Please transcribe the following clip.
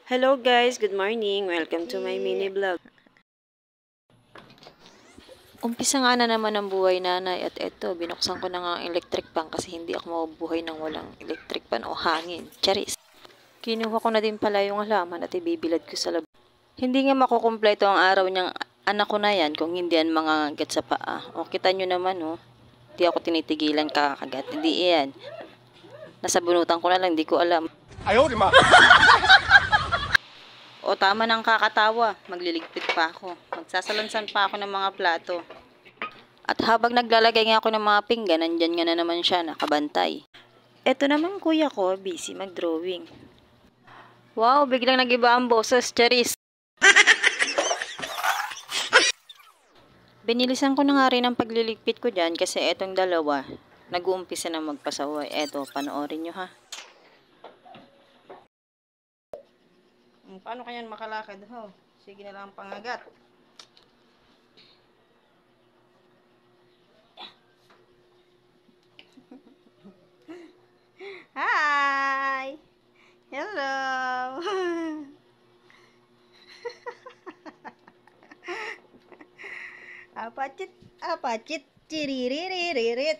Hello guys, good morning. Welcome to my mini vlog. Umpisa nga na naman ang buhay nanay at eto, binuksan ko na nga ang electric fan kasi hindi ako mabubuhay nang walang electric fan o hangin. Charis. Kinuha ko na din pala yung halaman at ibibilad ko sa labas. Hindi nga makukumpleto ang araw niyang anak ko na yan kung hindi yan mga gat sa paa. O kita nyo naman hindi ako tinitigilan kakagat. Hindi yan. Nasa bunutan ko na lang, hindi ko alam. Ayaw, di ma. O tama ng kakatawa, magliligpit pa ako. Magsasalansan pa ako ng mga plato. At habang naglalagay nga ako ng mga pinggan, nandyan nga na naman siya, nakabantay. Eto naman kuya ko, busy mag-drawing. Wow, biglang nagiba ang boses, Charis. Binilisan ko na nga rin ang pagliligpit ko dyan kasi etong dalawa, nag-uumpisa na magpasaway. Eto, panoorin nyo ha. Paano kaya makalakad ho? Sige na lang pangagat. Hi! Hello! Apachit, apachit, chiririririt.